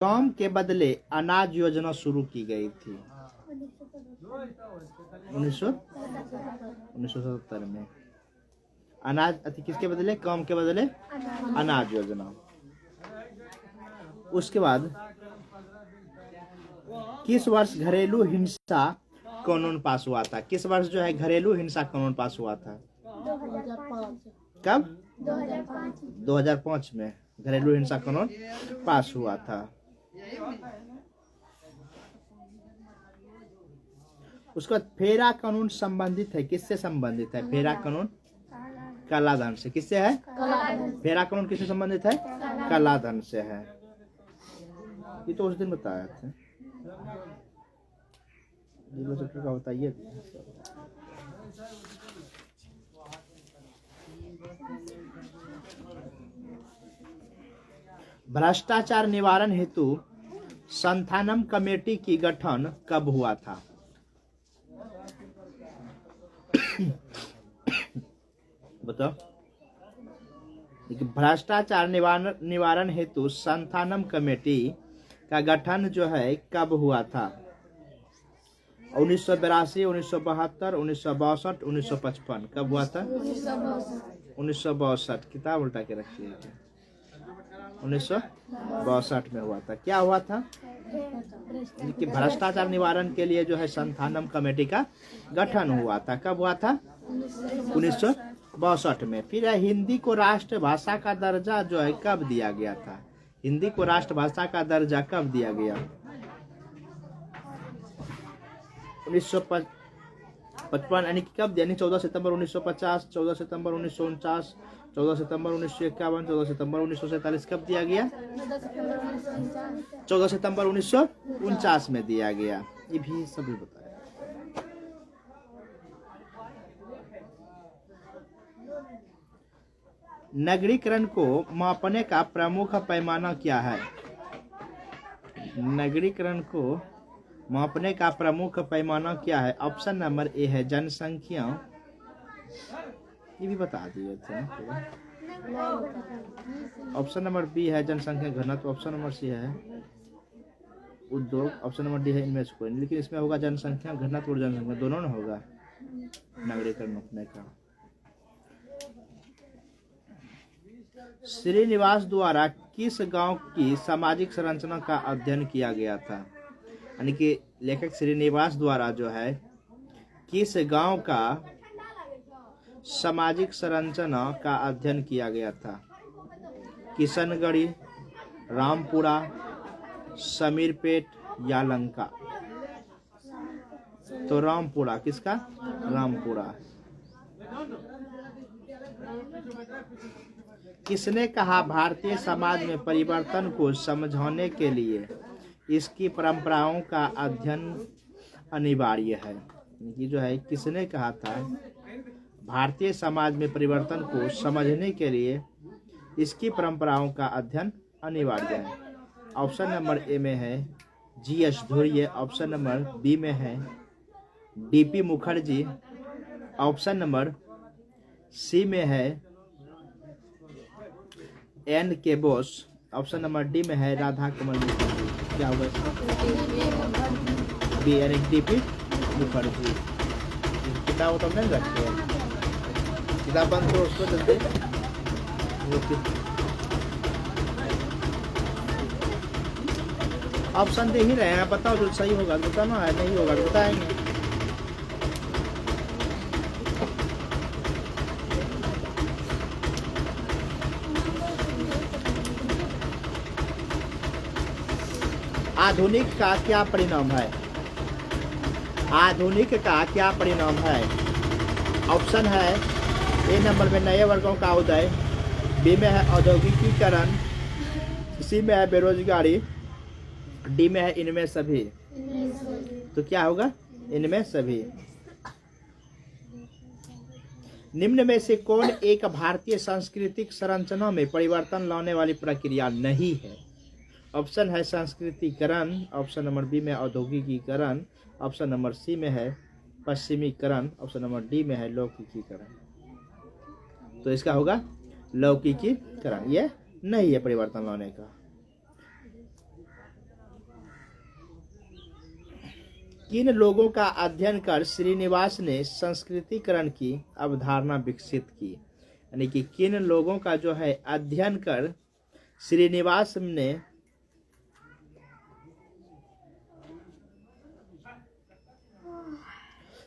काम के बदले अनाज योजना शुरू की गई थी 1977 में। अनाज किसके बदले? काम के बदले अनाज योजना। उसके बाद किस वर्ष घरेलू हिंसा कानून पास हुआ था? किस वर्ष जो है घरेलू हिंसा कानून पास हुआ था? 2005। कब? 2005। 2005 में घरेलू हिंसा कानून पास हुआ था। उसके बाद फेरा कानून संबंधित है, किससे संबंधित है? फेरा कानून कालाधन से। किससे है? फेरा कानून किससे संबंधित है? कालाधन से है। ये तो उस दिन बताया था। का बताइए। भ्रष्टाचार निवारण हेतु संथानम कमेटी की गठन कब हुआ था? बताओ। भ्रष्टाचार निवारण हेतु संथानम कमेटी का गठन जो है कब हुआ था? 1982, 1972, 1962, 1955। कब हुआ था? 1962। किताब उल्टा के रखिए। 1962 में हुआ था। क्या हुआ था? कि भ्रष्टाचार निवारण के लिए जो है संथानम कमेटी का गठन हुआ था। कब हुआ था? 1962 में। फिर हिंदी को राष्ट्रभाषा का दर्जा जो है कब दिया गया था? हिंदी को राष्ट्रभाषा का दर्जा कब दिया गया? 1955 यानी कि कब? यानी 14 सितंबर 1950, 14 सितंबर 1949, 14 सितंबर 1951, 14 सितंबर 1947। कब दिया गया? 14 सितंबर 1949 में दिया गया। ये भी सभी बताया। नगरीकरण को मापने का प्रमुख पैमाना क्या है? नगरीकरण को मापने का प्रमुख पैमाना क्या है? ऑप्शन नंबर ए है जनसंख्या। ये भी बता दिए थे। ऑप्शन नंबर बी है जनसंख्या घनत्व। ऑप्शन नंबर सी है उद्योग। ऑप्शन नंबर डी है इनमें से कोई नहीं। लेकिन इसमें होगा जनसंख्या घनत्व और जनसंख्या दोनों ना होगा नगरीकरण मापने का। श्रीनिवास द्वारा किस गांव की सामाजिक संरचना का अध्ययन किया गया था? यानी कि लेखक श्रीनिवास द्वारा जो है किस गांव का सामाजिक संरचना का अध्ययन किया गया था? किशनगढ़ी, रामपुरा, समीरपेट या लंका? तो रामपुरा। किसका? रामपुरा। किसने कहा भारतीय समाज में परिवर्तन को समझाने के लिए इसकी परंपराओं का अध्ययन अनिवार्य है? ये जो है किसने कहा था भारतीय समाज में परिवर्तन को समझने के लिए इसकी परंपराओं का अध्ययन अनिवार्य है? ऑप्शन नंबर ए में है GS. Dhurve. Option number B में है DP. Mukherjee. Option number C में है N.K. Bose. Option number D में है राधा कमल मुखर्जी। क्या होगा? बी यानी डी.पी. मुखर्जी। किताब तो नहीं रखते हैं। किताब बंद करो उसको जल्दी। ऑप्शन दे ही रहे हैं, बताओ जो सही होगा बताना है, नहीं होगा बताएंगे। आधुनिक का क्या परिणाम है? आधुनिक का क्या परिणाम है? ऑप्शन है ए नंबर में नए वर्गों का उदय, बी में है औद्योगिकीकरण, सी में है बेरोजगारी, डी में है इनमें सभी। तो क्या होगा? इनमें सभी। निम्न में से कौन एक भारतीय सांस्कृतिक संरचना में परिवर्तन लाने वाली प्रक्रिया नहीं है? ऑप्शन है संस्कृतिकरण। ऑप्शन नंबर बी में औद्योगिकीकरण। ऑप्शन नंबर सी में है पश्चिमीकरण। ऑप्शन नंबर डी में है लौकिकीकरण। तो इसका होगा लौकिकीकरण। ये नहीं है परिवर्तन लाने का। किन लोगों का अध्ययन कर श्रीनिवास ने संस्कृतिकरण की अवधारणा विकसित की? यानी कि किन लोगों का जो है अध्ययन कर श्रीनिवास ने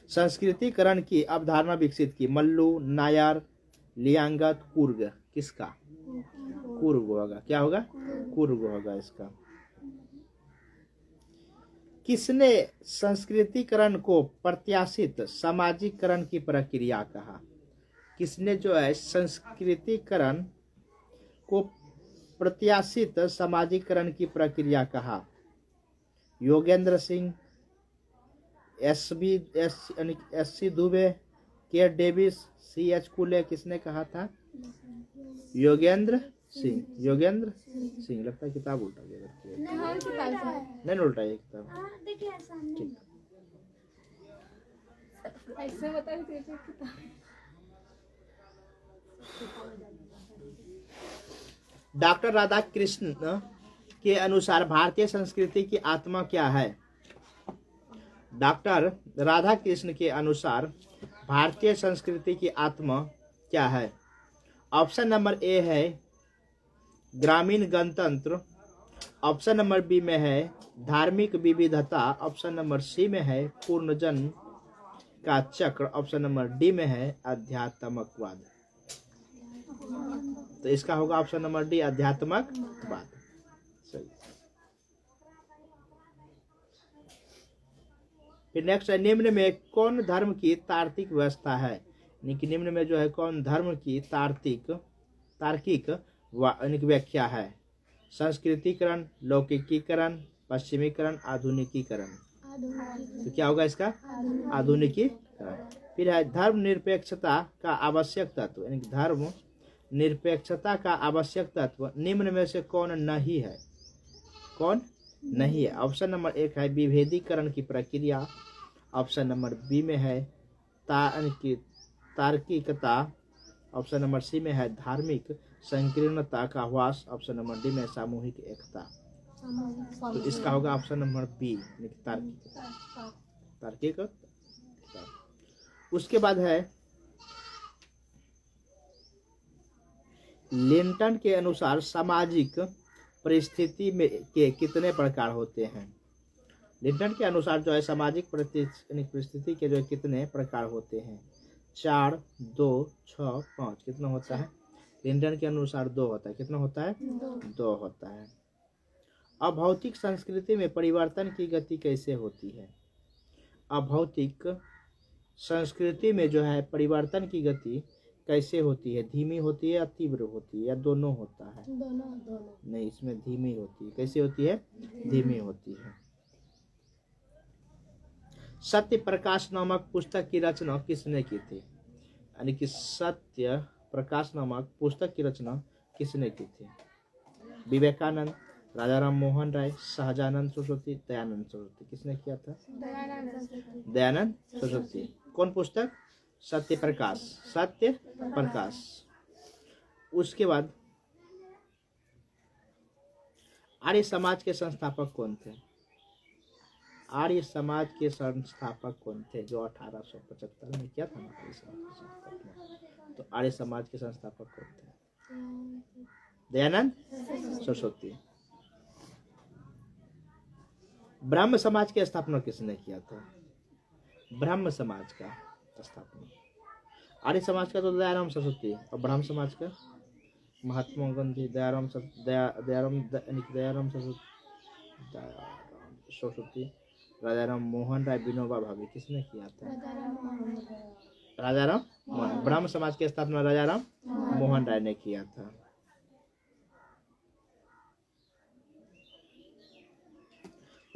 संस्कृतिकरण की अवधारणा विकसित की? मल्लू, नायर, लियांगत, कुर्ग। किसका? कुर्ग होगा। क्या होगा? कुर्ग होगा इसका। किसने संस्कृतिकरण को प्रत्याशित सामाजिकरण की प्रक्रिया कहा? किसने जो है संस्कृतिकरण को प्रत्याशित सामाजिकरण की प्रक्रिया कहा? योगेंद्र सिंह, एस सी दुबे, के डेविस, सी एच कुले। किसने कहा था? योगेंद्र सिंह। योगेंद्र सिंह। लगता है किताब उल्टा गया। नहीं उल्टा है किताब। ठीक। ऐसे बता दीजिए किताब। डॉक्टर राधाकृष्ण के अनुसार भारतीय संस्कृति की आत्मा क्या है? डॉक्टर राधाकृष्ण के अनुसार भारतीय संस्कृति की आत्मा क्या है? ऑप्शन नंबर ए है ग्रामीण गणतंत्र, ऑप्शन नंबर बी में है धार्मिक विविधता, ऑप्शन नंबर सी में है पूर्णजन का चक्र, ऑप्शन नंबर डी में है अध्यात्मकवाद। तो इसका होगा ऑप्शन नंबर डी, अध्यात्मकवाद। सही। फिर नेक्स्ट है, निम्न में कौन धर्म की तार्किक व्यवस्था है? निम्न में जो है कौन धर्म की तार्किक व्याख्या है? संस्कृतिकरण, लौकिकीकरण, पश्चिमीकरण, आधुनिकीकरण। तो क्या होगा इसका? आधुनिकीकरण। फिर है धर्म निरपेक्षता का आवश्यक तत्व, यानी धर्म निरपेक्षता का आवश्यक तत्व निम्न में से कौन नहीं है? कौन नहीं है? ऑप्शन नंबर एक है विभेदीकरण की प्रक्रिया, ऑप्शन नंबर बी में है तार्किकता, ऑप्शन नंबर सी में है धार्मिक संकीर्णता का ह्रास, ऑप्शन नंबर डी में सामूहिक एकता। तो इसका होगा ऑप्शन नंबर बी, तार्किक। उसके बाद है लिंटन के अनुसार सामाजिक परिस्थिति में के कितने प्रकार होते हैं? लिंटन के अनुसार जो है सामाजिक परिस्थिति के जो कितने प्रकार होते हैं? 4, 2, 6, 5। कितना होता है? लिंटन के अनुसार 2 होता है। कितना होता है? 2 होता है। अभौतिक संस्कृति में परिवर्तन की गति कैसे होती है? अभौतिक संस्कृति में जो है परिवर्तन की गति कैसे होती है? धीमी होती है या तीव्र होती है या दोनों होता है? दोनों। नहीं, इसमें धीमी होती है। कैसे होती है? धीमी होती है। सत्य प्रकाश नामक पुस्तक की रचना किसने की थी? यानी कि सत्य प्रकाश नामक पुस्तक की रचना किसने की थी? विवेकानंद, राजा राम मोहन राय, सहजानंद सरस्वती, दयानंद सरस्वती। किसने किया था? दयानंद सरस्वती। कौन पुस्तक? सत्य प्रकाश। सत्य प्रकाश। उसके बाद आर्य समाज के संस्थापक कौन थे? आर्य समाज के संस्थापक कौन थे जो 1875 में किया था ना आर्य समाज की स्थापना? तो आर्य समाज के संस्थापक कौन थे? दयानंद सरस्वती। ब्रह्म समाज की स्थापना किसने किया था? ब्रह्म समाज का स्थापना आर्य समाज का तो दयाराम सरस्वती, और ब्रह्म समाज का महात्मा गांधी, दयाराम सरस्वती, राजाराम मोहन राय, विनोबा भावे। किसने किया था? राजाराम मोहन। ब्रह्म समाज की स्थापना राजाराम मोहन राय ने किया था।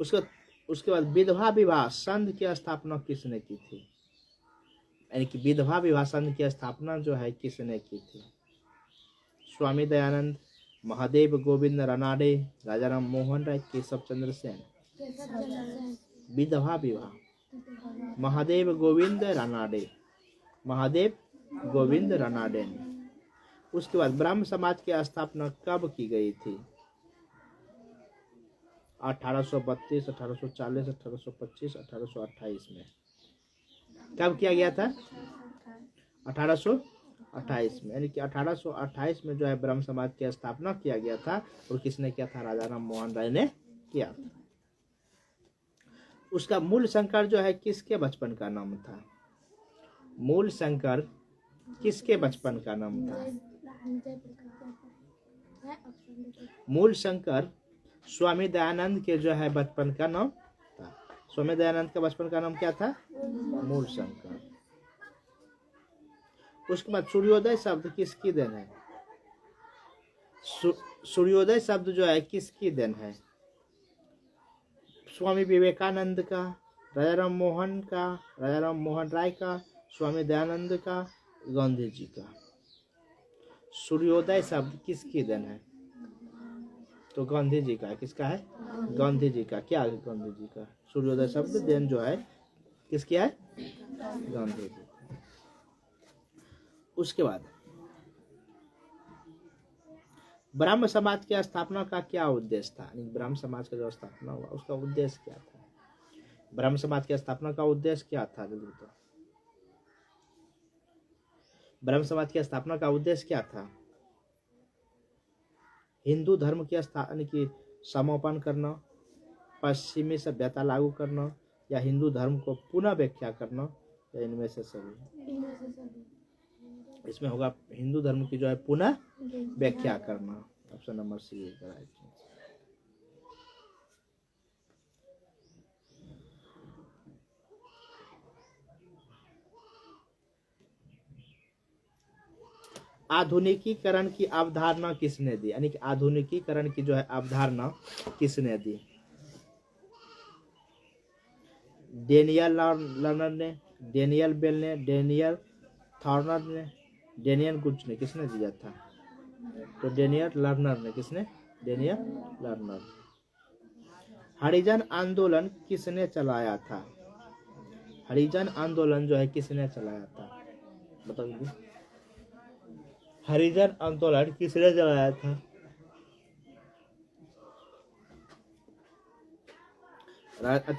उसके बाद विधवा विवाह संघ की स्थापना किसने की थी? यानी कि विधवा विवाह संघ की स्थापना जो है किसने की थी? स्वामी दयानंद, महादेव गोविंद रानाडे, राजाराम मोहन राय, केशव चंद्र सेन। विधवा विवाह महादेव गोविंद रानाडे, महादेव गोविंद रानाडे ने। उसके बाद ब्रह्म समाज की स्थापना कब की गई थी? 1832, 1840, 1825, 1828 में। कब किया गया था? 1828 में, यानी कि 1828 में जो है ब्रह्म समाज की स्थापना किया गया था। और किसने किया था? राजा राम मोहन राय ने किया था। उसका मूल शंकर जो है किसके बचपन का नाम था? मूल शंकर किसके बचपन का नाम था? मूल शंकर स्वामी दयानंद के जो है बचपन का नाम था। स्वामी दयानंद का बचपन का नाम क्या था? मूल शंकर। उसके बाद सूर्योदय शब्द किसकी देन है? सूर्योदय शब्द जो है किसकी देन है? स्वामी विवेकानंद का, राजा राम मोहन का, राजा राम मोहन राय का, स्वामी दयानंद का, गांधी जी का। सूर्योदय शब्द किसकी देन है? तो गांधी जी का है। किसका है? गांधी जी का। क्या है गांधी जी का? सूर्योदय शब्द देन जो है किसकी है? गांधी जी। उसके बाद ब्रह्म समाज की स्थापना का क्या उद्देश्य था? ब्रह्म समाज का जो स्थापना हुआ उसका उद्देश्य क्या था? ब्रह्म समाज की स्थापना का उद्देश्य क्या था? जल्दी बताओ। ब्रह्म समाज की स्थापना का उद्देश्य क्या था? हिंदू धर्म की स्थापना की समापन करना, पश्चिमी सभ्यता लागू करना, या हिंदू धर्म को पुनः व्याख्या करना, या इनमें से सभी? इसमें होगा हिंदू धर्म की जो है पुनः व्याख्या करना। Option number C is the right answer. आधुनिकीकरण की अवधारणा किसने दी? यानी कि आधुनिकीकरण की जो है अवधारणा किसने दी? डेनियल लर्नर ने, डेनियल बेल ने, डेनियल थॉर्नर ने, डेनियल गुच ने। किसने दिया था? तो डेनियल लर्नर ने। किसने? Daniel learner. हरिजन आंदोलन किसने चलाया था? हरिजन आंदोलन जो है किसने चलाया था? बताओ। हरिजन आंदोलन किसने चलाया था?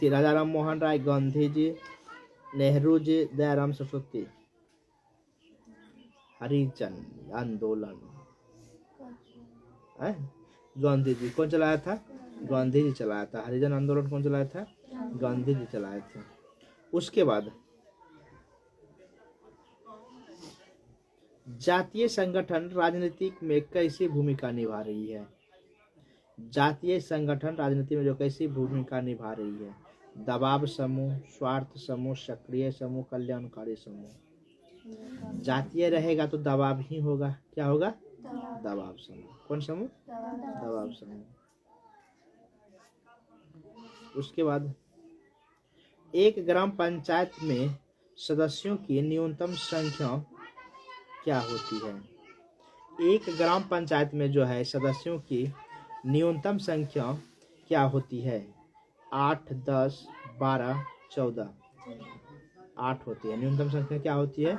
राजा राम मोहन राय, गांधी जी, नेहरू जी, दयाराम सरस्वती। हरिजन आंदोलन गांधी जी। कौन चलाया था? गांधी जी चलाया था। हरिजन आंदोलन कौन चलाया था? गांधी जी चलाए थे। उसके बाद जातीय संगठन राजनीति में कैसी भूमिका निभा रही है? जातीय संगठन राजनीति में जो कैसी भूमिका निभा रही है? दबाव समूह, स्वार्थ समूह, सक्रिय समूह, कल्याणकारी समूह। जातीय रहेगा तो दबाव ही होगा। क्या होगा? दबाव समूह। कौन समूह? दबाव समूह। उसके बाद एक ग्राम पंचायत में सदस्यों की न्यूनतम संख्या क्या होती है? एक ग्राम पंचायत में जो है सदस्यों की न्यूनतम संख्या क्या होती है? 8, 10, 12, 14। 8 होती है। न्यूनतम संख्या क्या होती है?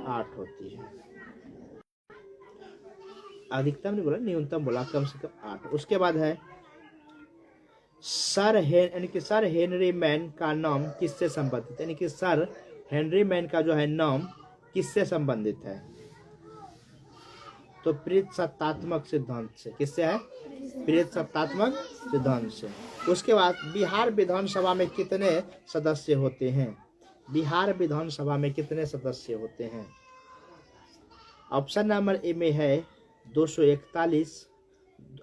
8 होती है। अधिकतम नहीं बोला, न्यूनतम बोला, कम से कम 8। उसके बाद है सर हेनरी मैन का नाम किससे संबंधित? यानी कि सर हेनरी मैन का जो है नाम किससे संबंधित है? तो प्रजासत्तात्मक सिद्धांत से। किससे है? प्रजासत्तात्मक सिद्धांत से। उसके बाद बिहार विधानसभा में कितने सदस्य होते हैं? बिहार विधानसभा में कितने सदस्य होते हैं? ऑप्शन नंबर ए में है 241,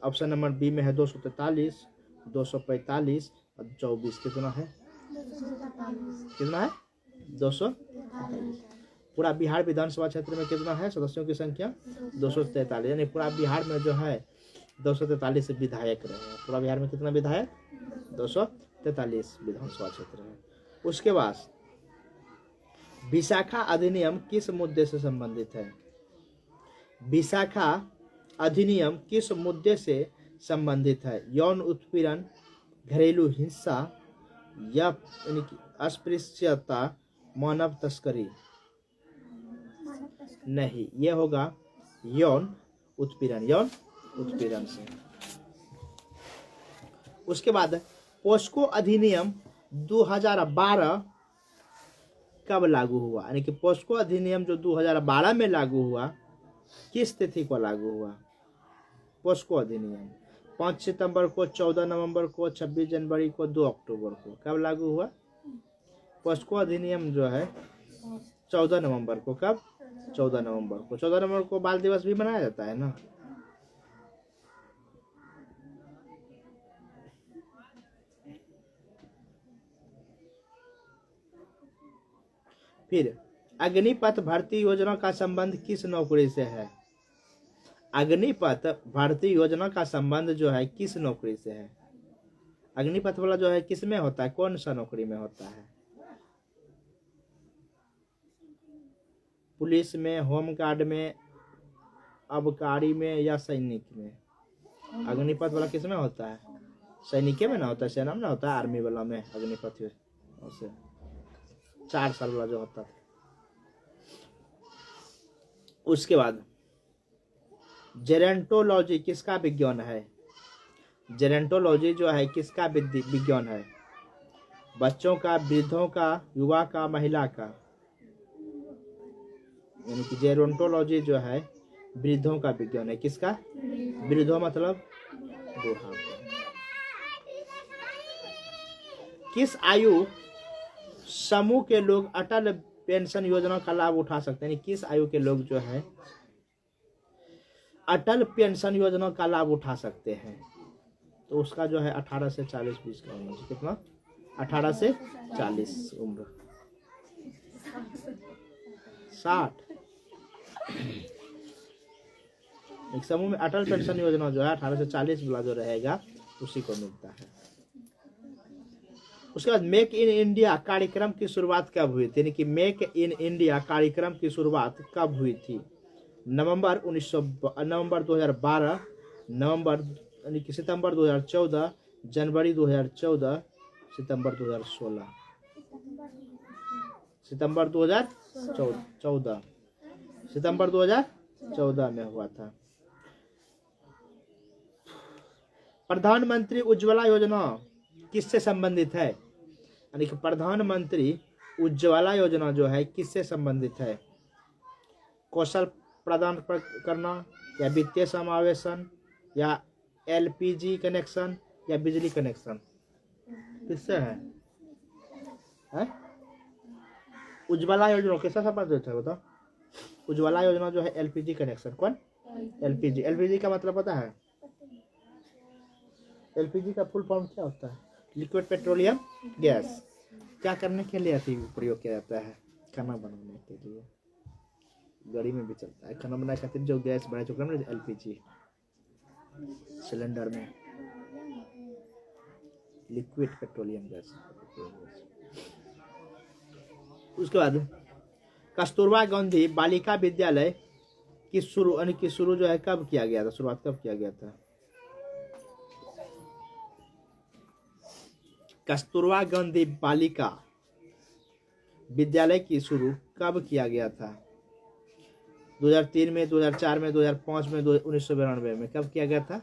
ऑप्शन नंबर बी में है 243, 245 और 24। कितना है? कितना है? 243। पूरा बिहार विधानसभा क्षेत्र में कितना है सदस्यों की संख्या? 243। यानी पूरा बिहार में जो है 243 विधायक रहे हैं। पूरा बिहार में कितना विधायक? 243 विधानसभा क्षेत्र है। उसके बाद विशाखा अधिनियम किस मुद्दे से संबंधित है? विशाखा अधिनियम किस मुद्दे से संबंधित है? यौन उत्पीड़न, घरेलू हिंसा, या अस्पृश्यता, मानव तस्करी? नहीं, ये होगा यौन उत्पीड़न। यौन उत्पीड़न से। उसके बाद पोस्को अधिनियम 2012 कब लागू हुआ, यानी कि पोस्को अधिनियम जो 2012 में लागू हुआ किस तिथि को लागू हुआ? पोस्को अधिनियम 5 सितंबर को, 14 नवंबर को, 26 जनवरी को, 2 अक्टूबर को, कब लागू हुआ? पोस्को अधिनियम जो है 14 नवंबर को। कब? 14 नवंबर को। 14 नवंबर को बाल दिवस भी मनाया जाता है ना। फिर अग्निपथ भर्ती योजना का संबंध किस नौकरी से है? अग्निपथ भर्ती योजना का संबंध जो है किस नौकरी से है? अग्निपथ वाला जो है किस में होता है, कौन सा नौकरी में होता है? पुलिस में, होमगार्ड में, आबकारी में या सैनिक में? अग्निपथ वाला किस में होता है? सैनिक में ना होता है, सेना में ना होता है, आर्मी वाला में अग्निपथ उसे 4 साल वाला जो होता है। उसके बाद जेरेंटोलॉजी किसका विज्ञान है? जेरेंटोलॉजी जो है किसका विज्ञान है? बच्चों का, वृद्धों का, युवा का, महिला का? यानी कि जेरोंटोलॉजी जो है वृद्धों का विज्ञान है। किसका? वृद्धों मतलब बूढ़ा। किस आयु समूह के लोग अटल पेंशन योजना का लाभ उठा सकते हैं? यानी किस आयु के लोग जो है अटल पेंशन योजना का लाभ उठा सकते हैं? तो उसका जो है 18 से 40 बीच का उम्र। कितना? 18 से 40 उम्र। 60 एक समूह में अटल पेंशन योजना जो है 18 से 40 वाला जो रहेगा उसी को मिलता है। उसके बाद मेक इन इंडिया कार्यक्रम की शुरुआत कब हुई थी? यानी कि मेक इन इंडिया कार्यक्रम की शुरुआत कब हुई थी? नवंबर 2012, नवंबर यानी कि सितंबर 2014, जनवरी 2014, सितंबर 2016। सितंबर 2014, सितंबर 2014 में हुआ था। प्रधानमंत्री उज्ज्वला योजना किससे संबंधित है? यानी कि प्रधानमंत्री उज्ज्वला योजना जो है किससे संबंधित है? कौशल प्रदान करना, या वित्तीय समावेशन, या एलपीजी कनेक्शन, या बिजली कनेक्शन? किससे है? उज्ज्वला योजना किससे संबंधित है बताओ? उज्ज्वला योजना जो है एलपीजी कनेक्शन। कौन? एलपीजी। एलपीजी का मतलब पता है? एलपीजी का फुल फॉर्म क्या होता है? Liquid petroleum gas. क्या करने के लिए प्रयोग किया जाता है? खाना बनाने के लिए। गाड़ी में भी चलता है खाना बनाने खातिर जो गैस बना चुका है एलपीजी सिलेंडर में, लिक्विड पेट्रोलियम गैस। उसके बाद कस्तूरबा गांधी बालिका विद्यालय की शुरू जो है कब किया गया था? शुरुआत कब किया गया था? कस्तूरबा गांधी बालिका विद्यालय की शुरू कब किया गया था? 2003 में, 2004 में, 2005 में, 1992 में? कब किया गया था?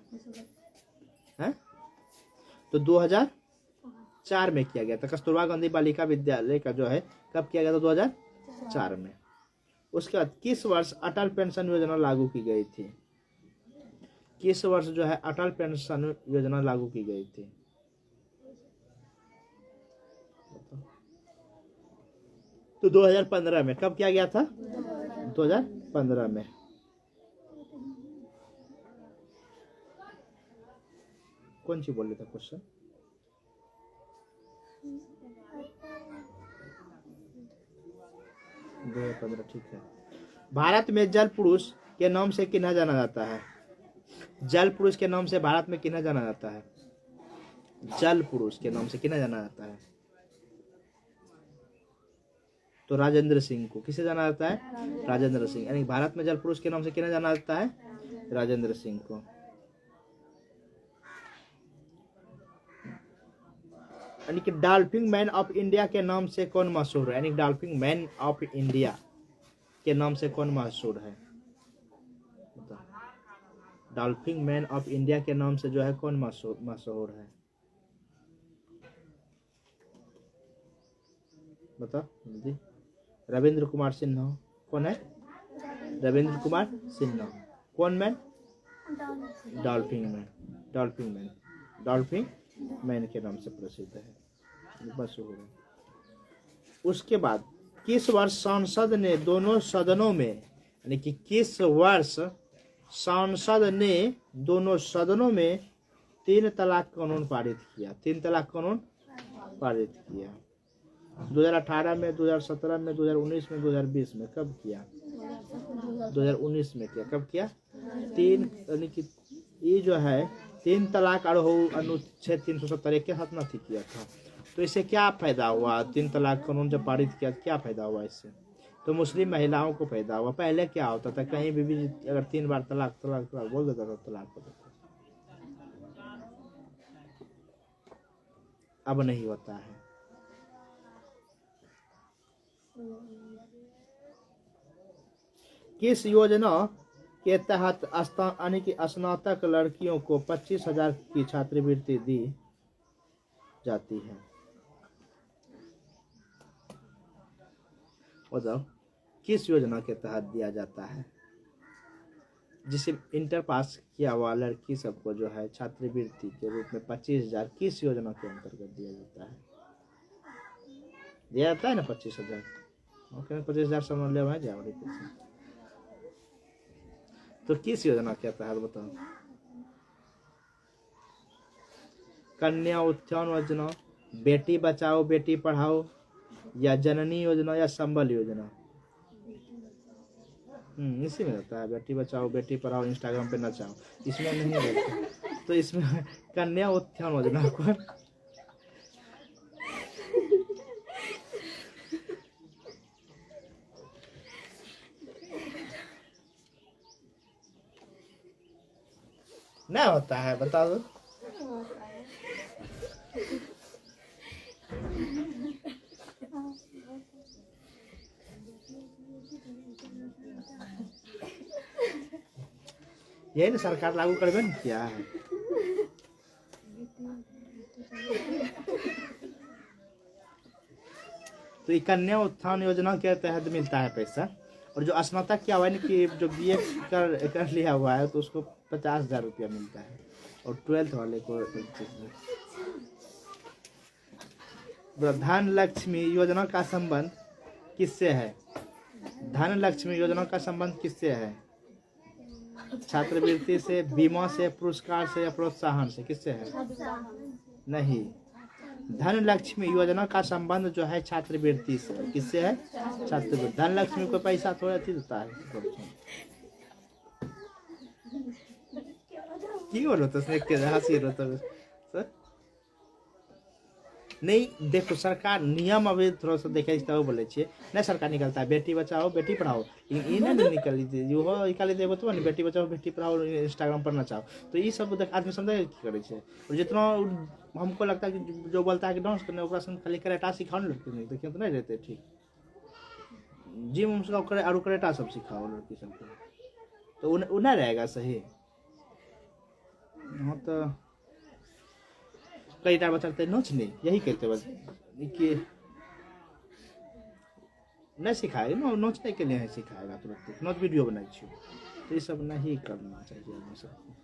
है? तो 2004 में किया गया था। कस्तूरबा गांधी बालिका विद्यालय का जो है कब किया गया था? 2004 में। उसके बाद किस वर्ष अटल पेंशन योजना लागू की गई थी? किस वर्ष जो है अटल पेंशन योजना लागू की गई थी? तो 2015 में। कब किया गया था? 2015 में। कौन सी बोल रहे थे क्वेश्चन? ठीक है। भारत में जल पुरुष के नाम से किन्हें जाना जाता है? जल पुरुष के नाम से भारत में किन्हें जाना जाता है? जल पुरुष के नाम से किन्हें जाना जाता है? तो राजेंद्र सिंह को। किसे जाना जाता है? राजेंद्र सिंह। यानी भारत में जल पुरुष के नाम से किन्हें जाना जाता है? राजेंद्र सिंह को। यानी कि डॉल्फिन मैन ऑफ इंडिया के नाम से कौन मशहूर है? यानी डॉल्फिन मैन ऑफ इंडिया के नाम से कौन मशहूर है? डॉल्फिन मैन ऑफ इंडिया के नाम से जो है कौन मशहूर है? बताओ जल्दी। रविंद्र कुमार सिन्हा कौन है? रविंद्र कुमार सिन्हा। कौन man? Dolphin man. Dolphin man. Dolphin man के नाम से प्रसिद्ध है। बस हो गया। उसके बाद किस वर्ष संसद ने दोनों सदनों में, यानी कि किस वर्ष संसद ने दोनों सदनों में 3 तलाक कानून पारित किया? 3 तलाक कानून पारित किया। 2018 में, 2017 में, 2019 में, 2020 में। कब किया? 2019 में किया। कब किया? 3, यानी कि ये जो है 3 तलाक और अनुच्छेद 370 के साथ नहीं किया था। तो इससे क्या फायदा हुआ? 3 तलाक कानून जब पारित किया क्या फायदा हुआ इससे? तो मुस्लिम महिलाओं को फायदा हुआ। पहले क्या होता था, कहीं भी अगर 3 बार तलाक तलाक तलाक बोल देता था, तलाक होता था। अब नहीं होता है। किस योजना के तहत यानी कि स्नातक लड़कियों को 25,000 की छात्रवृत्ति दी जाती है? बताओ किस योजना के तहत दिया जाता है? जिसे इंटर पास किया हुआ लड़की सबको जो है छात्रवृत्ति के रूप में 25,000 किस योजना के अंतर्गत दिया जाता है? दिया जाता है ना 25,000। ओके, 25,000 समझ ले भाई जाओ। तो किस योजना के तहत बताओ? कन्या उत्थान योजना, बेटी बचाओ बेटी पढ़ाओ, या जननी योजना, या संबल योजना? इसी में रहता है। बेटी बचाओ बेटी पढ़ाओ, इंस्टाग्राम पे नचाओ, इसमें नहीं रहता। तो इसमें कन्या उत्थान योजना को नहीं होता है। बता दो। यही ना सरकार लागू करबे न किया है। तो ये कन्या उत्थान योजना के तहत मिलता है पैसा। और जो स्नातक किया हुआ है कि जो बीए कर लिया हुआ है तो उसको 50,000 रुपया मिलता है। और 12th वाले को 25,000। धन लक्ष्मी योजना का संबंध किससे है? धन लक्ष्मी योजना का संबंध किससे है? छात्रवृत्ति से, बीमा से, पुरस्कार से, या प्रोत्साहन से? किससे है? नहीं, धन लक्ष्मी योजना का संबंध जो है छात्रवृत्ति से। किससे है? छात्रवृत्ति। धन लक्ष्मी को पैसा थोड़ा देता है। की बोलो तो हंसी सर नहीं। देखो सरकार नियम अभी थोड़ा सा देखे तो बोले छे नहीं, सरकार निकलता है बेटी बचाओ बेटी पढ़ाओ, इन्हें नहीं निकली थी जो हो निकाली दे तो नहीं, बेटी बचाओ बेटी पढ़ाओ इंस्टाग्राम पर नचाओ। तो ये सब देख आदमी समझे की करे छे। और जितना हमको लगता है कि जो बोलता है कि डांस करने ओकरा संग खाली कराटा सिखाओ लड़की नहीं, देखिए तो नहीं रहते ठीक। जिम उम सिखाओ करे और कराटा सब सिखाओ लड़की सबको, तो उन्हें रहेगा सही। हाँ तो कई टाइम बचते नोच नहीं, यही कहते बस कि नहीं सिखाएगा ना, नोचने के लिए नहीं सिखाएगा तुरंत। नोच वीडियो बनाई छो तो ये सब नहीं करना चाहिए हमें सबको।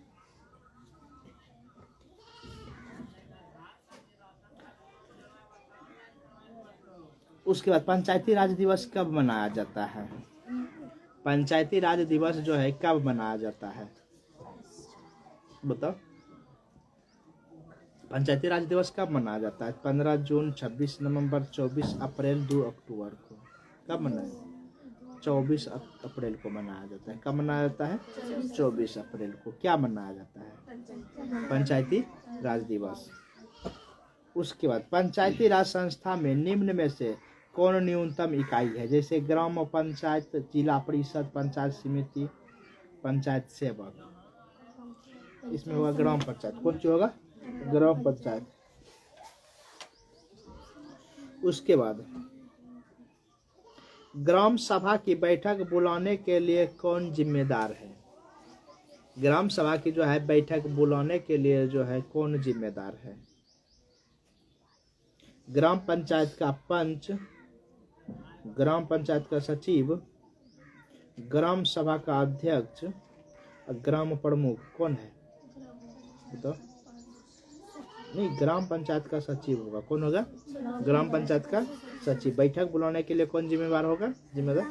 उसके बाद पंचायती राज दिवस कब मनाया जाता है? पंचायती राज दिवस जो है कब मनाया जाता है बताओ? पंचायती राज दिवस कब मनाया जाता है? 15 जून, 26 नवंबर, 24 अप्रैल, 2 अक्टूबर को। कब मनाया? 24 अप्रैल को मनाया जाता है। कब मनाया जाता है? 24 अप्रैल को। क्या मनाया जाता है? पंचायती राज दिवस। उसके बाद पंचायती राज संस्था में निम्न में से कौन न्यूनतम इकाई है? जैसे ग्राम पंचायत, जिला परिषद, पंचायत समिति, पंचायत सेवक। इसमें होगा ग्राम पंचायत। कौन सी होगा? ग्राम पंचायत। उसके बाद ग्राम सभा की बैठक बुलाने के लिए कौन जिम्मेदार है? ग्राम सभा की जो है बैठक बुलाने के लिए जो है कौन जिम्मेदार है? ग्राम पंचायत का पंच, ग्राम पंचायत का सचिव, ग्राम सभा का अध्यक्ष और ग्राम प्रमुख कौन है बताओ? नहीं, ग्राम पंचायत का सचिव होगा। कौन होगा? ग्राम पंचायत का सचिव। बैठक बुलाने के लिए कौन जिम्मेवार होगा? जिम्मेदार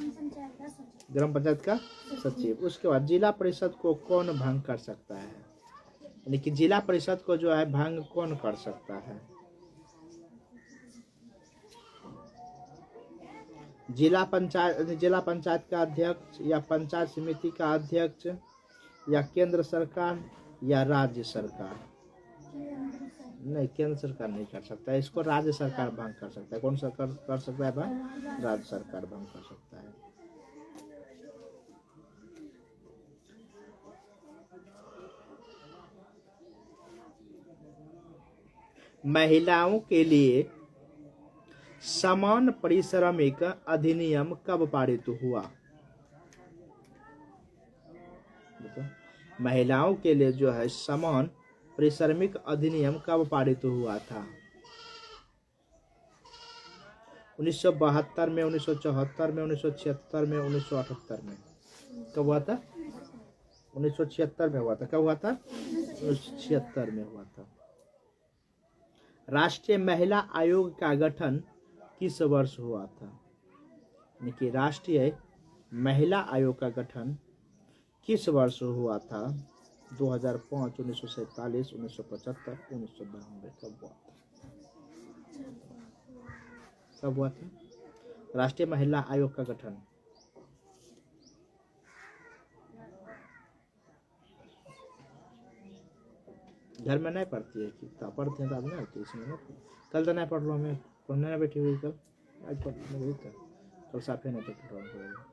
ग्राम पंचायत का सचिव। उसके बाद जिला परिषद को कौन भंग कर सकता है? यानी कि जिला परिषद को जो है भंग कौन कर सकता है? जिला पंचायत का अध्यक्ष या पंचायत समिति का अध्यक्ष या केंद्र सरकार या राज्य सरकार? नहीं, केंद्र सरकार नहीं कर सकता है, इसको राज्य सरकार भंग कर सकता है। कौन सा कर सकता है भंग? राज्य सरकार भंग कर सकता है। महिलाओं के लिए समान पारिश्रमिक अधिनियम कब पारित हुआ? महिलाओं के लिए जो है समान पारिश्रमिक अधिनियम कब पारित हुआ था? 1972 में, 1974 में, 1976 में, 1978 में? कब हुआ था? 1976 में हुआ था। कब हुआ था? 1976 में हुआ था। राष्ट्रीय महिला आयोग का गठन किस वर्ष हुआ था? देखिए, राष्ट्रीय महिला आयोग का गठन किस वर्ष हुआ था? 2005, 1947, 1975, 1992। कब हुआ था? कब हुआ था राष्ट्रीय महिला आयोग का गठन? घर में नहीं पढ़ती है कि पढ़ते हैं तो अब नहीं होती इसमें नहीं। कल तो नहीं पढ़ लो, हमें पढ़ने ना बैठी हुई। कल आज पढ़ने गई था, कल साफे नहीं पढ़ रहा।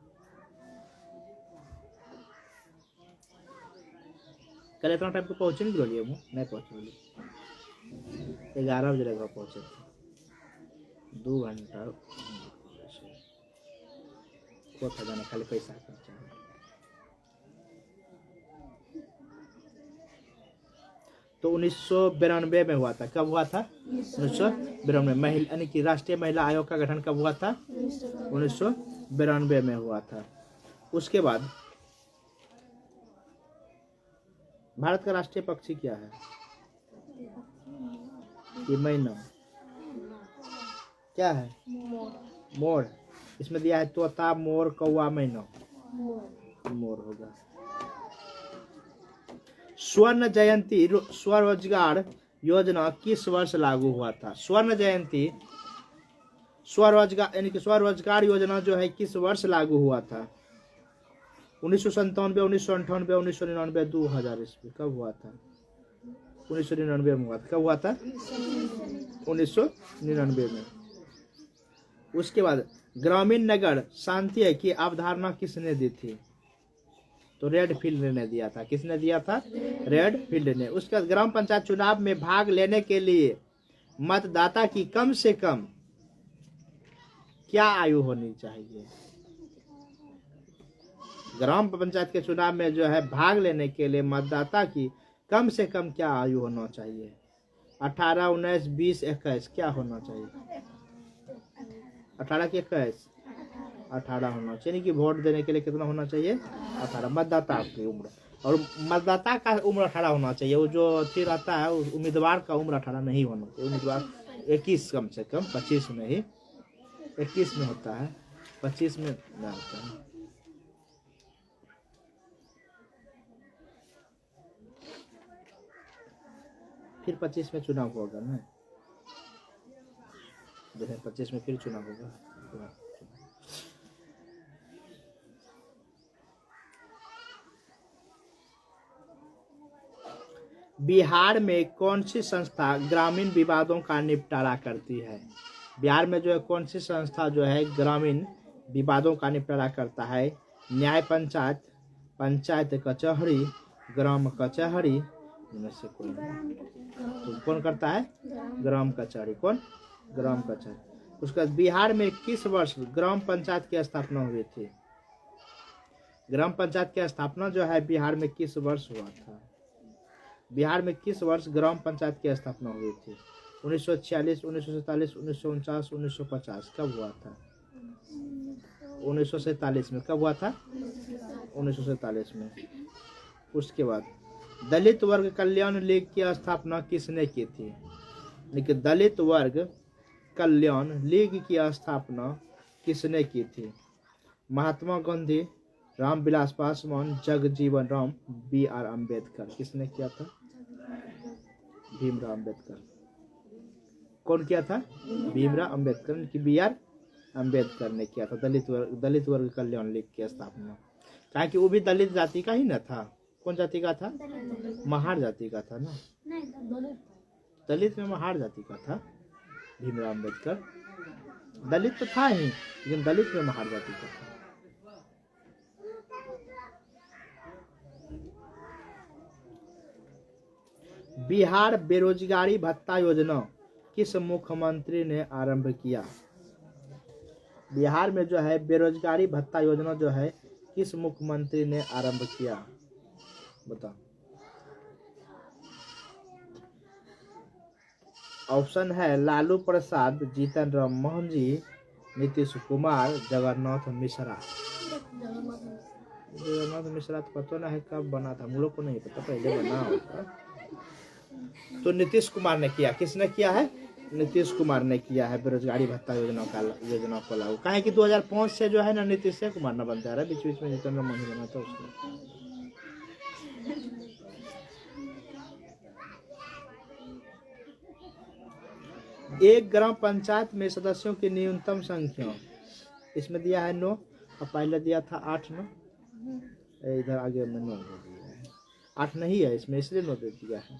कल इतना टाइम को पहुँचे नहीं बोलिए, वो नहीं पहुँचे बोलिए। 11 बजे घर पहुँचे थे। 2 घंटा को था जाने, खाली पैसा खर्चा। तो 1992 में हुआ था। कब हुआ था? 1992। महिला यानी कि राष्ट्रीय महिला आयोग का गठन कब हुआ था? 1992 में हुआ था। उसके बाद भारत का राष्ट्रीय पक्षी क्या है? ये मैना क्या है? मोर। इसमें दिया है तोता, मोर, कौवा, मैना। मोर होगा। स्वर्ण जयंती स्वरोजगार योजना किस वर्ष लागू हुआ था? स्वर्ण जयंती स्वरोजगार यानी कि स्वरोजगार योजना जो है किस वर्ष लागू हुआ था? 1997, 1998, 1999, 2000 ईस्वी। कब हुआ था? 1999 में हुआ था। कब हुआ था? 1999 में। उसके बाद ग्रामीण नगर शांति की अवधारणा किसने दी थी? तो रेडफील्ड ने दिया था। किसने दिया था? रेडफील्ड ने। उसके बाद ग्राम पंचायत चुनाव में भाग लेने के लिए मतदाता की कम से कम क्या आयु होनी चाहिए? ग्राम पंचायत के चुनाव में जो है भाग लेने के लिए मतदाता की कम से कम क्या आयु होना चाहिए? 18, 19, 20, 21 क्या होना चाहिए? 18 की 21? 18 होना चाहिए। कि वोट देने के लिए कितना होना चाहिए? 18। मतदाता की उम्र, और मतदाता का उम्र 18 होना चाहिए। वो जो फिर आता है उम्मीदवार का उम्र 18 नहीं होना चाहिए। उम्मीदवार 21 कम से कम, 25 में ही, 21 में होता है, 25 में ना होता है। फिर 25 में चुनाव होगा ना, 2025 में फिर चुनाव होगा। बिहार में कौन सी संस्था ग्रामीण विवादों का निपटारा करती है? बिहार में जो है कौन सी संस्था जो है ग्रामीण विवादों का निपटारा करता है? न्याय पंचायत, पंचायत कचहरी, ग्राम कचहरी, इनमें से कोई? तो कौन करता है? ग्राम कचहरी। कौन? ग्राम कचहरी। उसके बाद बिहार में किस वर्ष ग्राम पंचायत की स्थापना हुई थी? ग्राम पंचायत की स्थापना जो है बिहार में किस वर्ष हुआ था? बिहार में किस वर्ष ग्राम पंचायत की स्थापना हुई थी? 1946, 1947, 1949, 1950। कब हुआ था? 1947 में। कब हुआ था? 1947 में। उसके बाद दलित वर्ग कल्याण लीग की स्थापना किसने की थी? लेकिन दलित वर्ग कल्याण लीग की स्थापना किसने की थी? महात्मा गांधी, रामविलास पासवान, जगजीवन राम, B.R. अम्बेडकर। किसने किया था? भीमराव अम्बेडकर। कौन किया था? भीमराव अम्बेडकर की B.R. अम्बेडकर ने किया था दलित वर्ग कल्याण लीग की स्थापना। कहा कि वो भी दलित जाति का ही न था। कौन जाति का था? महार जाति का था ना। दलित में महार जाति का था भीमराव अम्बेडकर। दलित तो था ही, लेकिन दलित में महार जाति का था। बिहार बेरोजगारी भत्ता योजना किस मुख्यमंत्री ने आरंभ किया? बिहार में जो है बेरोजगारी भत्ता योजना जो है किस मुख्यमंत्री ने आरंभ किया? बताओ। ऑप्शन है लालू प्रसाद, जीतन राम मोहनजी, नीतीश कुमार, जगन्नाथ मिश्रा। जगन्नाथ मिश्रा तो पता ना है कब बना था, हम लोग को नहीं पता, पहले बना होगा। तो नीतीश कुमार ने किया। किसने किया है? नीतीश कुमार ने किया है बेरोजगारी भत्ता योजना को लागू। कहा है कि 2005 से जो है ना नीतीश कुमार ना बनता है, बीच बीच में जीतन राम मोहन बना था उसको। एक ग्राम पंचायत में सदस्यों की न्यूनतम संख्या, इसमें दिया है 9 और पहले दिया था 8 9। इधर आगे में 9 दे दिया है, 8 नहीं है इसमें, इसलिए 9 दे दिया है।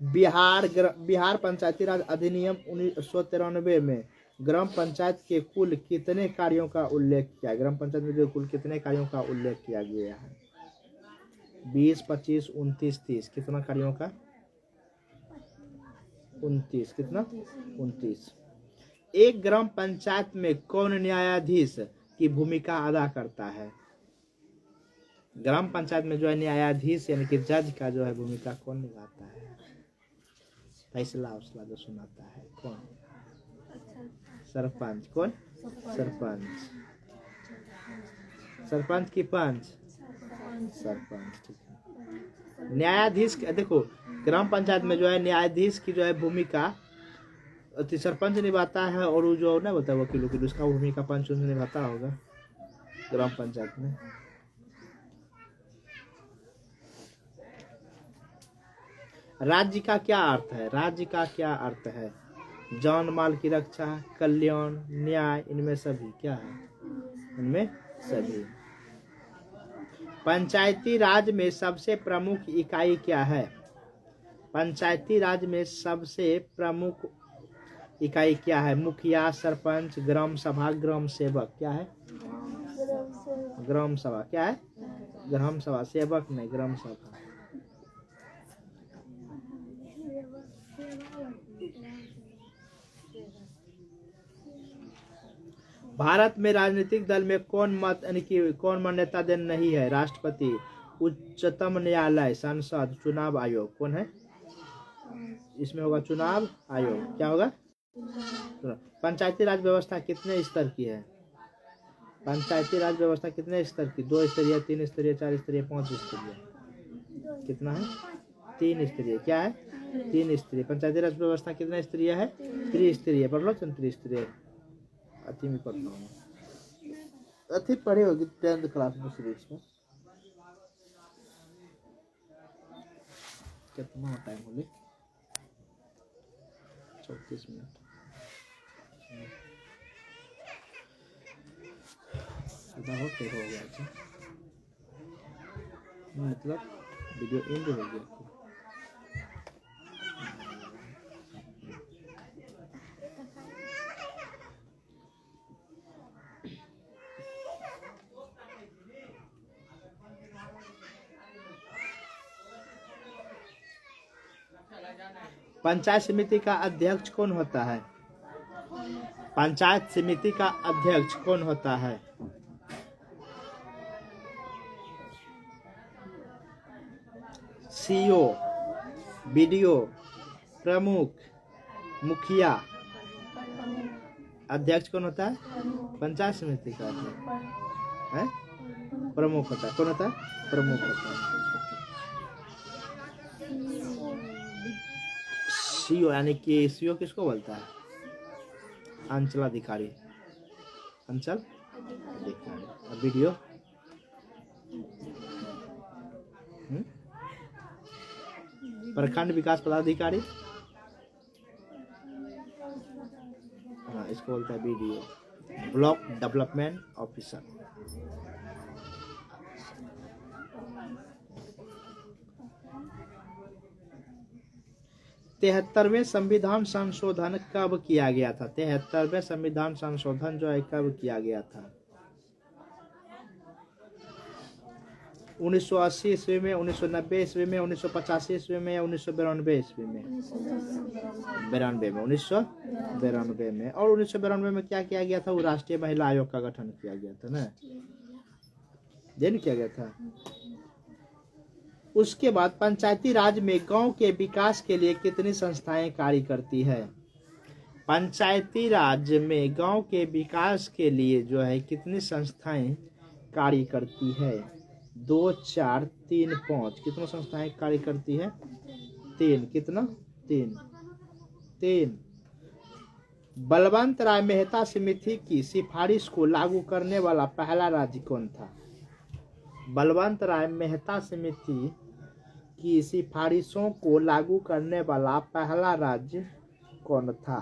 बिहार पंचायती राज अधिनियम 1993 में ग्राम पंचायत के कुल कितने कार्यों का उल्लेख किया? ग्राम पंचायत में जो कुल कितने कार्यों का उल्लेख किया गया है? 20, 25, 29, 30। कितना कार्यों का? 29। कितना? 29। एक ग्राम पंचायत में कौन न्यायाधीश की भूमिका अदा करता है? ग्राम पंचायत में जो है न्यायाधीश यानी कि जज का जो है भूमिका कौन निभाता है? फैसला जो सुनाता है कौन? सरपंच। कौन? सरपंच। सरपंच की पंच? सरपंच। ठीक है। न्यायाधीश देखो ग्राम पंचायत में जो है न्यायाधीश की जो है भूमिका सरपंच निभाता है, और वो जो ना बोलता है वकीलों की, उसका भूमिका पंच निभाता होगा ग्राम पंचायत में। राज्य का क्या अर्थ है? राज्य का क्या अर्थ है? जान माल की रक्षा, कल्याण, न्याय, इनमें सभी क्या है? इनमें सभी। पंचायती राज में सबसे प्रमुख इकाई क्या है? पंचायती राज में सबसे प्रमुख इकाई क्या है? मुखिया, सरपंच, ग्राम सभा, ग्राम सेवक। क्या है? ग्राम सभा। क्या है? ग्राम सभा। सेवक नहीं, ग्राम सभा। भारत में राजनीतिक दल में कौन मत यानी कि कौन मान्यता देन नहीं है? राष्ट्रपति, उच्चतम न्यायालय, संसद, चुनाव आयोग। कौन है इसमें? होगा चुनाव आयोग। क्या होगा? पंचायती राज व्यवस्था कितने स्तर की है? पंचायती राज व्यवस्था कितने स्तर की? 2 स्तरीय, 3 स्तरीय, 4 स्तरीय, 5 स्तरीय। कितना है? 3 स्तरीय। क्या है? 3 स्तरीय। पंचायती राज व्यवस्था कितने स्तरीय है? 3 स्तरीय। पढ़ लो 3 स्तरीय। अति में पढ़ता हूँ, अति पढ़े होगी 10th क्लास में सीरीज में। कितना टाइम हो गया? 34 मिनट। बहुत देर हो गया था, मतलब वीडियो एंड हो गया। पंचायत समिति का अध्यक्ष कौन होता है? पंचायत समिति का अध्यक्ष कौन होता है? सीईओ, बीडीओ, प्रमुख, मुखिया, अध्यक्ष कौन होता है? पंचायत समिति का अध्यक्ष है, प्रमुख होता है। कौन होता है? प्रमुख होता है। सीओ यानी कि सीओ किसको बोलता है? अंचलाधिकारी, अंचल अधिकारी। और वीडियो प्रखंड विकास पदाधिकारी, हाँ इसको बोलता है बीडीओ, ब्लॉक डेवलपमेंट ऑफिसर। तिहत्तरवें संविधान संशोधन कब किया गया था? 73वें संविधान संशोधन जो है कब किया गया था? 1980 ईस्वी में, 1990 ईस्वी में, 1985 ईस्वी में या 1992 ईस्वी में? 92 में, 1992 में। और 1992 में क्या किया गया था? वो राष्ट्रीय महिला आयोग का गठन किया गया था ना, दिन किया गया था। उसके बाद पंचायती राज में गांव के विकास के लिए कितनी संस्थाएं कार्य करती है? पंचायती राज में गांव के विकास के लिए जो है कितनी संस्थाएं कार्य करती है? 2, 4, 3, 5। कितना संस्थाएं कार्य करती है? 3। कितना? 3। बलवंत राय मेहता समिति की सिफारिश को लागू करने वाला पहला राज्य कौन था? बलवंत राय मेहता समिति की सिफारिशों को लागू करने वाला पहला राज्य कौन था?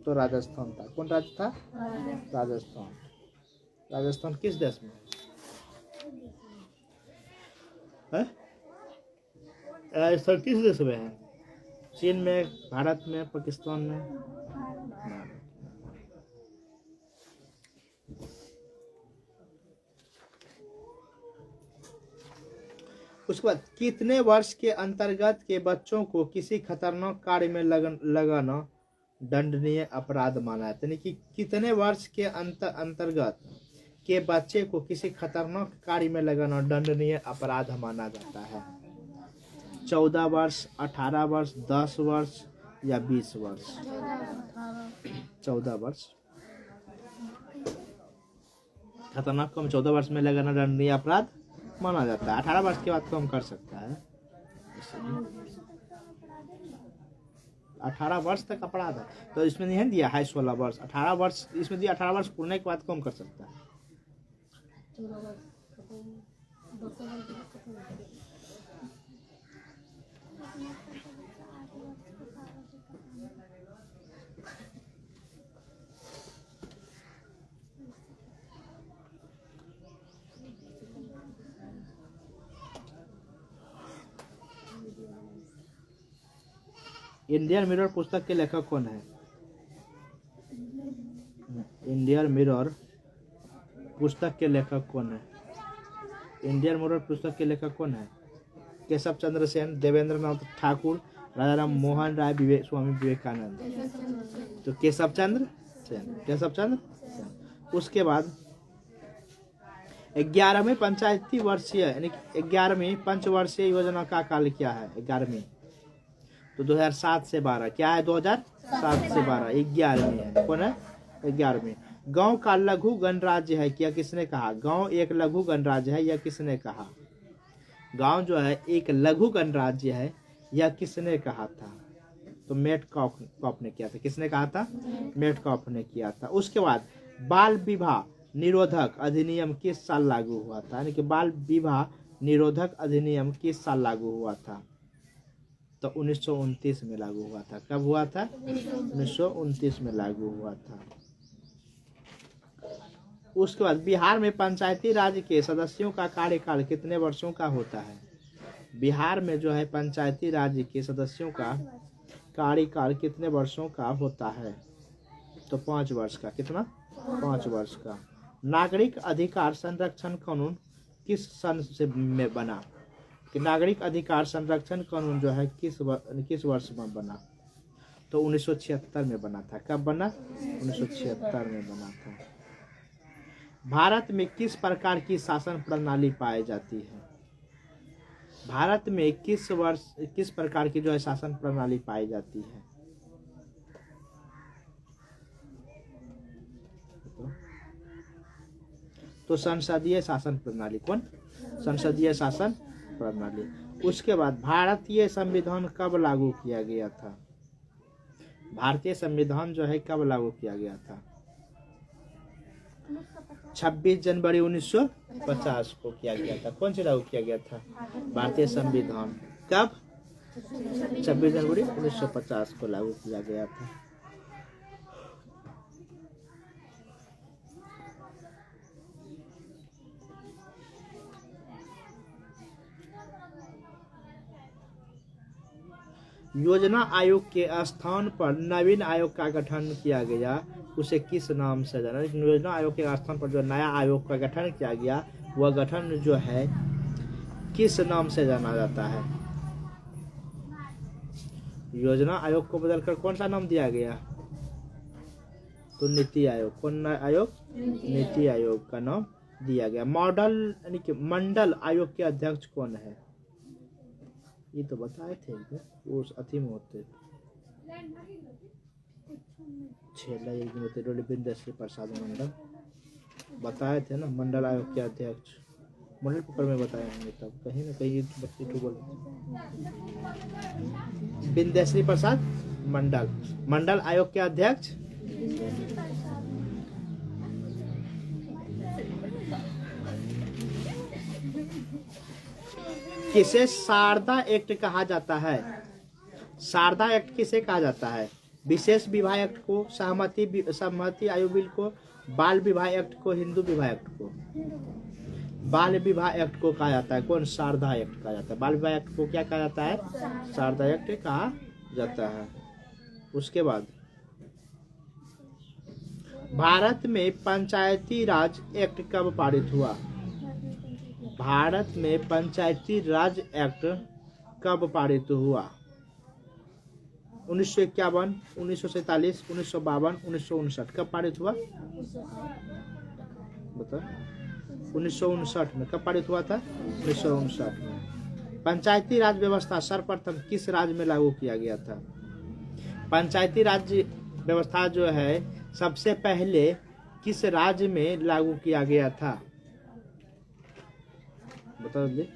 तो राजस्थान था। कौन राज्य था? राजस्थान। राजस्थान किस देश में है? राजस्थान किस देश में है? चीन में, भारत में, पाकिस्तान में? उसके बाद कितने वर्ष के अंतर्गत के बच्चों को किसी खतरनाक कार्य में लगाना दंडनीय अपराध माना है? यानी कि कितने वर्ष के अंतर्गत के बच्चे को किसी खतरनाक कार्य में लगाना दंडनीय अपराध माना जाता है? 14 वर्ष, 18 वर्ष, 10 वर्ष या 20 वर्ष? 14 वर्ष। खतरनाक काम 14 वर्ष में लगाना दंडनीय अपराध माना जाता है। 18 वर्ष के बाद कम कर सकता है। 18 वर्ष तक अपराध है, तो इसमें नहीं दिया है 16 वर्ष, 18 वर्ष इसमें दिया। 18 वर्ष पूरने के बाद कम कर सकता है। इंडियन मिरर पुस्तक के लेखक कौन है? इंडियन मिरर पुस्तक के लेखक कौन है? इंडियन मिरर पुस्तक के लेखक कौन है? केशव चंद्र सेन, देवेंद्र नाथ ठाकुर, राजा राम मोहन राय, स्वामी विवेकानंद। तो केशव चंद्र सेन, केशव चंद्र सेन। उसके बाद 11वीं पंचायती वर्षीय यानी 11वीं पंचवर्षीय योजना का काल क्या है? 11वीं तो 2007 से 12 क्या है? 2007 से 12 11वीं है। कौन है? 11वीं। गांव का लघु गणराज्य है क्या? किसने कहा? गांव एक लघु गणराज्य है या किसने कहा? गांव जो है एक लघु गणराज्य है या किसने कहा था? तो मेटकाफ ने किया था। किसने कहा था? मेटकाफ ने किया था। उसके बाद बाल विवाह निरोधक अधिनियम किस साल लागू हुआ था? यानी कि बाल विवाह निरोधक अधिनियम किस साल लागू हुआ था? तो 1929 में लागू हुआ था। कब हुआ था? 1929 में लागू हुआ था। उसके बाद बिहार में पंचायती राज के सदस्यों का कार्यकाल कितने वर्षों का होता है? बिहार में जो है पंचायती राज के सदस्यों का कार्यकाल कितने वर्षों का होता है? तो 5 वर्ष का। कितना? 5 वर्ष का। नागरिक अधिकार संरक्षण कानून किस सन से में बना? कि नागरिक अधिकार संरक्षण कानून जो है किस वर्ष में बना? तो 1976 में बना था। कब बना? 1976 में बना था। भारत में किस प्रकार की शासन प्रणाली पाई जाती है? भारत में किस प्रकार की जो है शासन प्रणाली पाई जाती है? तो संसदीय शासन प्रणाली। कौन? संसदीय शासन प्रणाली। उसके बाद भारतीय संविधान कब लागू किया गया था? भारतीय संविधान जो है कब लागू किया गया था? 26 जनवरी 1950 को किया गया था। कौन से लागू किया गया था? भारतीय संविधान कब? 26 जनवरी 1950 को लागू किया गया था। योजना आयोग के स्थान पर नवीन आयोग का गठन किया गया, उसे किस नाम से जाना? योजना आयोग के स्थान पर जो नया आयोग का गठन किया गया, वह गठन जो है किस नाम से जाना जाता है? योजना आयोग को बदलकर कौन सा नाम दिया गया? तो नीति आयोग। कौन आयोग? नीति आयोग का नाम दिया गया। मॉडल यानी कि मंडल आयोग के अध्यक्ष कौन है? ये तो बताए थे वो अथी में होते बिंदेश्वरी प्रसाद मंडल बताए थे ना, मंडल आयोग के अध्यक्ष। मंडल पेपर में बताए होंगे तब कहीं ना कहीं बिंदेश्वरी प्रसाद मंडल, मंडल आयोग के अध्यक्ष। किसे शारदा एक्ट कहा जाता है? शारदा एक्ट किसे कहा जाता है? विशेष विवाह एक्ट को, सहमति आयु बिल को, बाल विवाह एक्ट को, हिंदू विवाह एक्ट को? बाल विवाह एक्ट को कहा जाता है। कौन? शारदा एक्ट कहा जाता है। बाल विवाह एक्ट को क्या कहा जाता है? शारदा एक्ट कहा जाता है। उसके बाद भारत में पंचायती राज एक्ट कब पारित हुआ? भारत में पंचायती राज एक्ट कब पारित हुआ? 1951, 1947, 1952, 1959। कब पारित हुआ? बता। 1959 में। कब पारित हुआ था? 1959 में। पंचायती राज व्यवस्था सर्वप्रथम किस राज्य में लागू किया गया था? पंचायती राज व्यवस्था जो है सबसे पहले किस राज्य में लागू किया गया था? बता दे।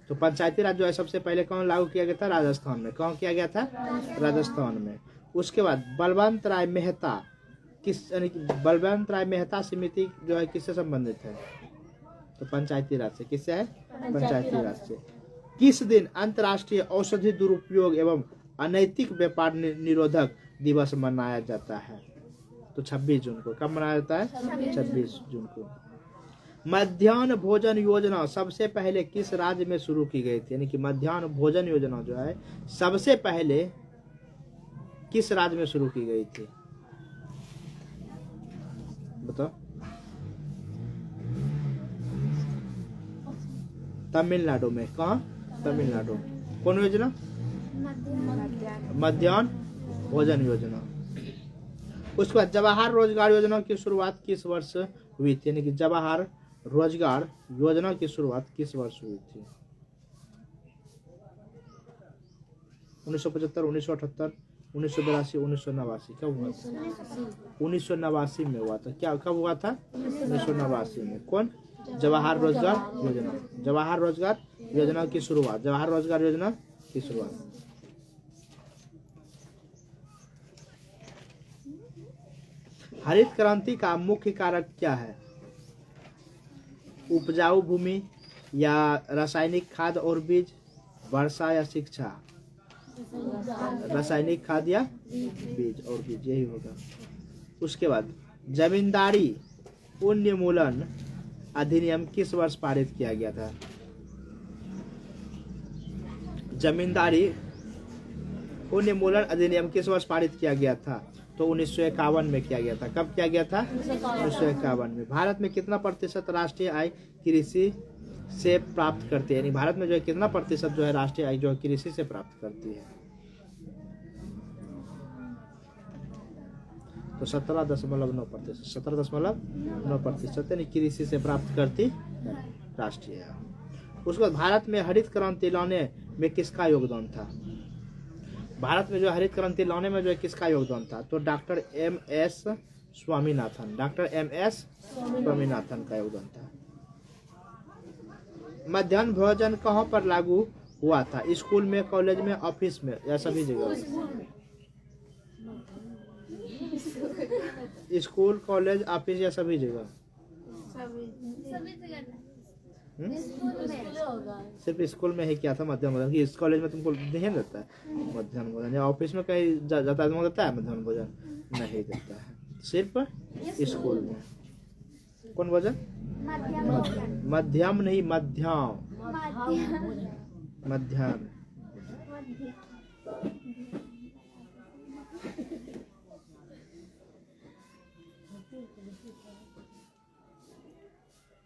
तो पंचायती राज जो है सबसे पहले कौन लागू किया गया था? राजस्थान में। कौन किया गया था? राजस्थान में। उसके बाद बलवंत राय मेहता किस, यानी कि बलवंत राय मेहता समिति जो है किससे संबंधित है? तो पंचायती राज से। किससे है? पंचायती राज से। किस दिन अंतर्राष्ट्रीय औषधि दुरुपयोग एवं अनैतिक व्यापार निरोधक दिवस मनाया जाता है? तो 26 जून को। कब मनाया जाता है? 26 जून को। मध्याह्न भोजन योजना सबसे पहले किस राज्य में शुरू की गई थी? यानी कि मध्याह्न भोजन योजना जो है सबसे पहले किस राज्य में शुरू की गई थी? बताओ। तमिलनाडु में। कहाँ? तमिलनाडु। कौन योजना? मध्याह्न भोजन योजना। उसके बाद जवाहर रोजगार योजना की शुरुआत किस वर्ष हुई थी? यानी कि जवाहर रोजगार योजना की शुरुआत किस वर्ष हुई थी? 1975, 1978, 1982, 1989। कब हुआ था? 1989 में हुआ था। क्या कब हुआ था? 1989 में। कौन? जवाहर रोजगार योजना। जवाहर रोजगार योजना की शुरुआत। जवाहर रोजगार योजना की शुरुआत। हरित क्रांति का मुख्य कारक क्या है? उपजाऊ भूमि या रासायनिक खाद और बीज, वर्षा या शिक्षा? रासायनिक खाद या बीज और बीज, यही होगा। उसके बाद जमींदारी उन्मूलन अधिनियम किस वर्ष पारित किया गया था? जमींदारी उन्मूलन अधिनियम किस वर्ष पारित किया गया था? तो 1951 में किया गया था। कब किया गया था? 1951 में। भारत में कितना प्रतिशत राष्ट्रीय आय कृषि से प्राप्त करती है? यानी भारत में जो है कितना प्रतिशत जो है राष्ट्रीय आय जो है कृषि से प्राप्त करती है? तो 17.9%। 17.9% यानी कृषि से प्राप्त करती राष्ट्रीय आय। उसके बाद भारत में हरित क्रांति लाने में किसका योगदान था? भारत में जो हरित क्रांति लाने में जो है किसका योगदान था? तो doctor M.S. Swaminathan, doctor MS Swaminathan का योगदान था। मध्याह्न भोजन कहाँ पर लागू हुआ था? स्कूल में, कॉलेज में, ऑफिस में या सभी जगह? स्कूल, कॉलेज, ऑफिस या सभी जगह? सिर्फ स्कूल में ही क्या था मध्याह्न भोजन? कि इस कॉलेज में तुमको नहीं देता है मध्याह्न भोजन, या ऑफिस में कहीं जाता है देता है मध्याह्न भोजन? नहीं देता है, सिर्फ स्कूल में। कौन भोजन? मध्यम नहीं, मध्यम, मध्याह्न।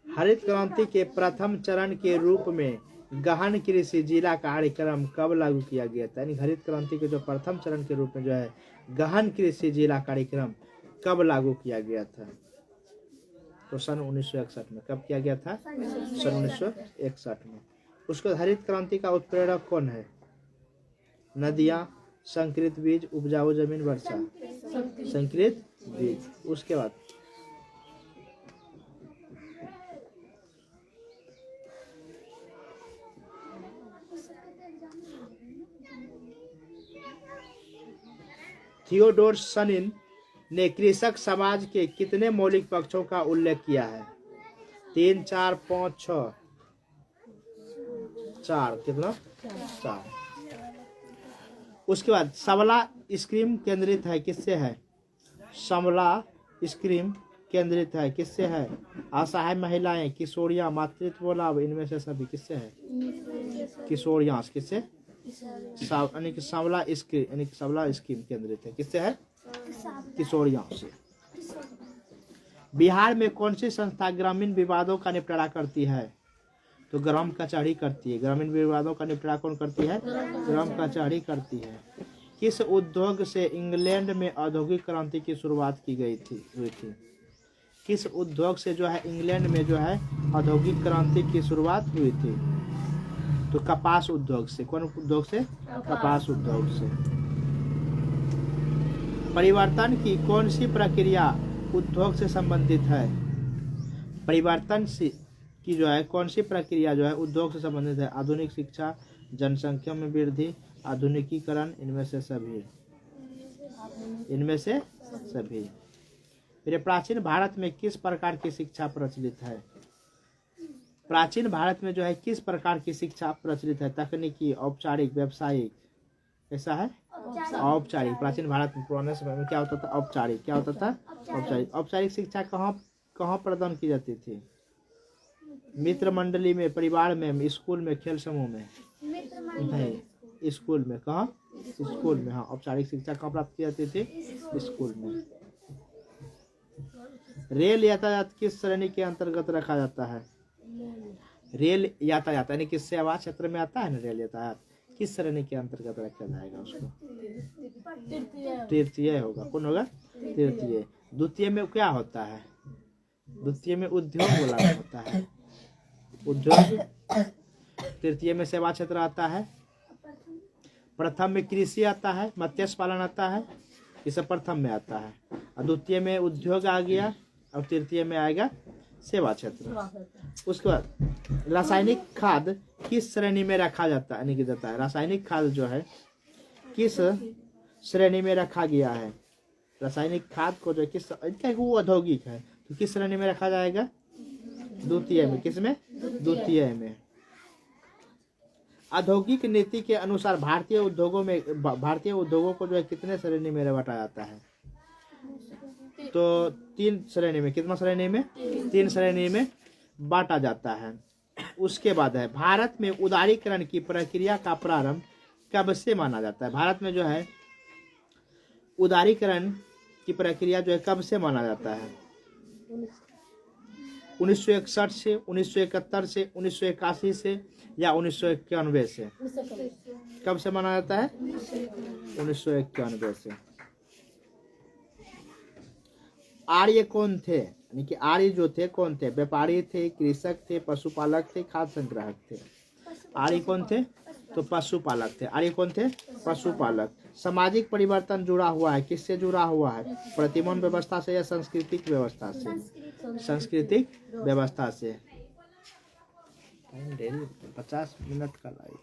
हरित क्रांति के प्रथम चरण के रूप में गहन कृषि जिला कार्यक्रम कब लागू किया गया था? यानी हरित क्रांति के जो प्रथम चरण के रूप में जो है गहन कृषि जिला कार्यक्रम कब लागू किया गया था? तो सन 1961 में। कब किया गया था? सन 1961 में। उसको हरित क्रांति का उत्प्रेरक कौन है? नदियां, संकरित बीज, उपजाऊ जमीन, वर्षा। संकरित बीज। उसके बाद थियोडोर सनिन ने कृषक समाज के कितने मौलिक पक्षों का उल्लेख किया है? 3, 4, 5, 6? 4। कितना? 4। उसके बाद सबला स्कीम केंद्रित है किससे है? सबला स्कीम केंद्रित है किससे है? असहाय महिलाएं, किशोरियां, मातृत्व लाभ, इनमें से सभी किससे है? किशोरियां। किससे? यानी कि सबला स्कीम, यानी कि सबला स्कीम केंद्रित है किससे है? किशोरियों से। बिहार में कौन सी संस्था ग्रामीण विवादों का निपटारा करती है? तो ग्राम कचहरी करती है। ग्रामीण विवादों का निपटारा कौन करती है? ग्राम कचहरी करती है। किस उद्योग से इंग्लैंड में औद्योगिक क्रांति की शुरुआत की हुई थी? किस उद्योग से जो है इंग्लैंड में जो है औद्योगिक क्रांति की शुरुआत हुई थी? तो कपास उद्योग से। कौन उद्योग से? कपास उद्योग से। परिवर्तन की कौन सी प्रक्रिया उद्योग से संबंधित है? परिवर्तन की जो है कौन सी प्रक्रिया जो है उद्योग से संबंधित है? आधुनिक शिक्षा, जनसंख्या में वृद्धि, आधुनिकीकरण, इनमें से सभी। इनमें से सभी। फिर प्राचीन भारत में किस प्रकार की शिक्षा प्रचलित है? प्राचीन भारत में जो है किस प्रकार की शिक्षा प्रचलित है? तकनीकी, औपचारिक, व्यावसायिक? ऐसा है औपचारिक। प्राचीन भारत में पुराने समय में क्या होता था? औपचारिक। क्या होता था? औपचारिक। औपचारिक शिक्षा कहाँ प्रदान की जाती थी? मित्र मंडली में, परिवार में, स्कूल में, खेल समूह में? नहीं, स्कूल में। कहाँ? स्कूल में। हाँ, औपचारिक शिक्षा कहाँ प्राप्त की जाती थी? स्कूल में। रेल यातायात किस श्रेणी के अंतर्गत रखा जाता है? रेल यातायात यानी कि सेवा क्षेत्र में आता है ना रेल यातायात, किस श्रेणी के अंतर्गत रखा जाएगा उसको? तृतीय होगा। कौन होगा? तृतीय। द्वितीय में क्या होता है? द्वितीय में उद्योग बोला होता है। उद्योग। तृतीय में सेवा क्षेत्र आता है। प्रथम में कृषि आता है, मत्स्य पालन आता है, ये सब प्रथम में आता है। और द्वितीय में उद्योग आ गया और तृतीय में आएगा सेवा क्षेत्र। उसके बाद रासायनिक खाद किस श्रेणी में रखा जाता है? यानी कि जाता है रासायनिक खाद जो है किस श्रेणी में रखा गया है? रासायनिक खाद को जो किस वो औद्योगिक है तो किस श्रेणी में रखा जाएगा? द्वितीय में। किस में? द्वितीय में। औद्योगिक नीति के अनुसार भारतीय उद्योगों को जो है कितने श्रेणी में बांटा जाता है? तो 3 श्रेणी में। कितना श्रेणी में? 3 श्रेणी में बांटा जाता है। उसके बाद है भारत में उदारीकरण की प्रक्रिया का प्रारंभ कब से माना जाता है? भारत में जो है उदारीकरण की प्रक्रिया जो है कब से माना जाता है? 1961 से, 1971 से, 1981 से या 1991 से? कब से माना जाता है? 1991 से। आर्य कौन थे? यानी कि आर्य जो थे कौन थे? व्यापारी थे, कृषक थे, पशुपालक थे, खाद्य संग्राहक थे। आर्य कौन थे? तो पशुपालक थे। आर्य कौन थे? पशुपालक। सामाजिक परिवर्तन जुड़ा हुआ है, किससे जुड़ा हुआ है? प्रतिमन व्यवस्था से या सांस्कृतिक व्यवस्था से? सांस्कृतिक व्यवस्था से। 50 मिनट का लाइव।